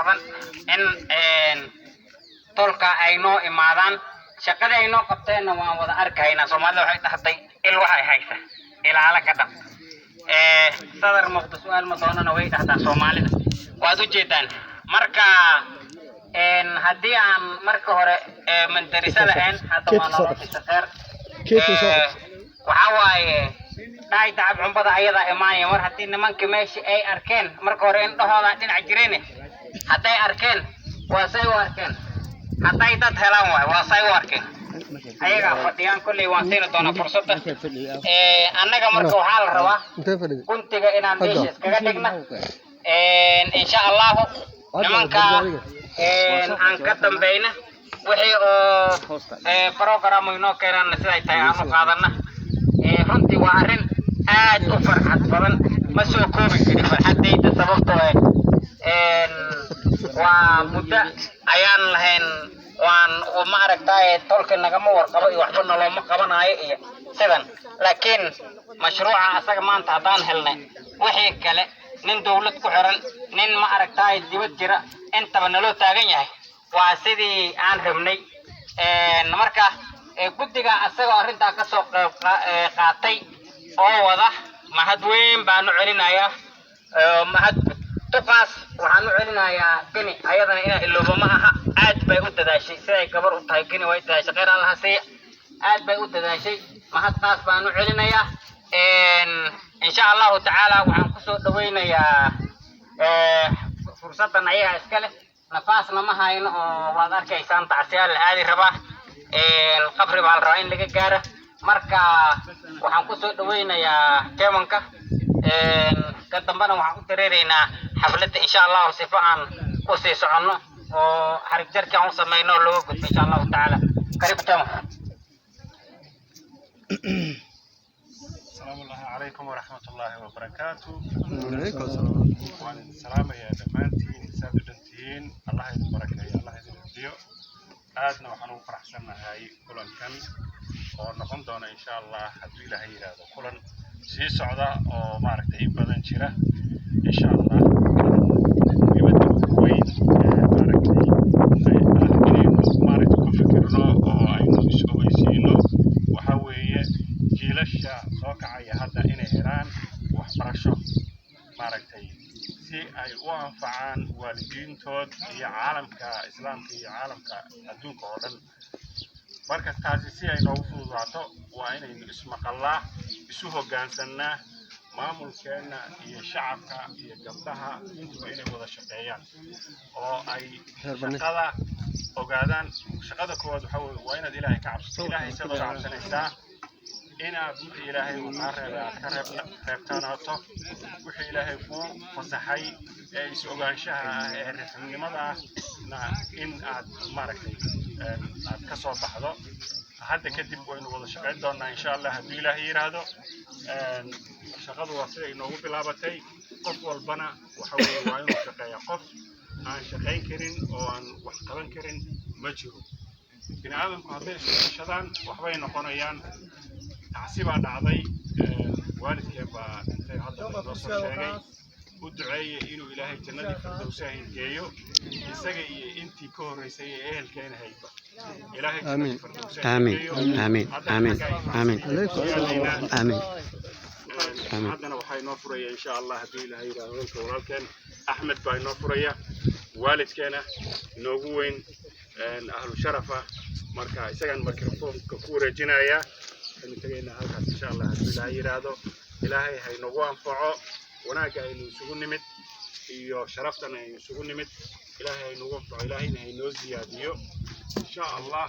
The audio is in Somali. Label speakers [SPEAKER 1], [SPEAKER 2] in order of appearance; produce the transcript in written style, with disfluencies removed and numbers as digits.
[SPEAKER 1] badan in tolka ay noo imaadaan shaqada ay noo qabteenna waan wada arkaynaa Soomaalida waxay dhaxday il waxay haysa ilaala ka dhaq sadar muuqda su'aal ma doonana way dhahdaa Soomaalida waad u jeedaan marka haddii aan marka hore mandarisada aan hadda ma noo fisaar waxa waaye dhaay tacab cumbada ayada imaanaya mar haddii nimanka meesha ay arkeen marka hore indhahooda dhinac jireen hadday arkeen waa say u arkeen hadday dad helaan waa say u arkeen ayaga fadhiyaan kulli waan siin doonaa fursadda annaga marka waxaa la rabaa kuntiga inaan meesha iskaga dhigna insha Allah nimanka aan ka dambayna wixii oo program inoo keenana siday tahay aan u qaadana runtii waa arrin aad u farxad badan ma soo koobi karin farxadayda sababtoo waa muddo ayaan lahayn waan ma aragtay tolka nagama warqabo iyo waxba noloma qabanayo iyo sidan laakiin mashruuca asaga maanta hadaan helnay wixii kale nin dawlad ku xiran nin ma aragtay dibad jira intaba naloo taagan yahay waa sidii aan rabnay marka guddiga asaga arrinta ka soo qaatay oo wada mahad weyn baan u celinayaa mahad tuqaas waxaan u celinayaa gani ayadana ina iloobo ma aha aad bay u dadaashay siday gabar u tahay gani way tahay shaqeyn Allah siiya aad bay u dadaashay mahad qaas baan u celinayaa insha Allah ta'ala waxaan ku soo dhaweynayaa fursadan ayaga iska leh nafaasna ma hayno oo waad arkaysaan tacsiyaal aadi rabaa qabri baa la rabaa in laga gaaro marka waxaan ku soo dhaweynayaa teemanka ka dambana waxaan u dareereynaa xafladda insha Allah sifa aan ku sii socono oo xarig jarka aan sameeyno loo gudbo insha Allah ta'ala qarib teeman
[SPEAKER 2] السلام عليكم ورحمة الله وبركاته. وعليكم السلام يا دمانتين سادتين الله يبارك يا الله يبارك aadna waxaan ugu faraxsanahay kulankan oo noqon doona insha Allah haddii Ilaahay yiraahdo kulan sii socda oo maaragtay in badan jira insha Allah dibadda weyn maaragtay ku fikirno oo aynu isku weysiino waxa weeye jiilasha soo kacaya hadda inay helaan waxbarasho maaragtay si ay u anfacaan waalidiintood iyo caalamka islaamka iyo caalamka adduunka oo dhan marka taasi si ay noogu fududaato waa inaynu ismaqallaa isu hoggaansanaa maamulkeena iyo shacabka iyo gabdhaha intuba inay wada shaqeeyaan oo ay shaqada ogaadaan shaqada koowaad waxa weeye waa inaad Ilaahay ka cabsato Ilaahay sidoo ka cabsanaysaa inaad wixii Ilaahay uu ka reebay aad ka reebtanaato wixii Ilaahay kuu fasaxay ee is ogaanshaha ee rixnimada in aad maaragtay aad ka soo baxdo hadda kadib waynu wada shaqeyn doonaa insha Allah haddii Ilaahay yiraahdo shaqadu waa siday noogu bilaabatay qof walbana waxa weeye waa inuu shaqeeyaa qof aan shaqeyn karin oo aan wax qaban karin ma jiro bini aadamku hadday isku shaqadaan waxbay noqonayaan تعصيب على عضي والد كيبا هذا النص الشيء ودعية إنه إلهي جنة فردوسه الجيو يسقي أنتي كوريسي إيه الكائن هيبة إلهي جنة فردوسه الجيو
[SPEAKER 3] آمين آمين آمين آمين
[SPEAKER 2] عندنا وحي نفرية إن شاء الله هدي إلهي رأيك ولكن أحمد باي نفرية والد كان نوجوين أهل شرفة مركا يسقي الميكروفون كورة جناية نتجينا هذا إن شاء الله بالله يرادو إلهي هاي نقوم فعو وناك هاي نسوون نمت إيو شرفتنا هاي نسوون نمت إلهي هاي نقوم فعو إلهي هاي نوزياديو إن شاء الله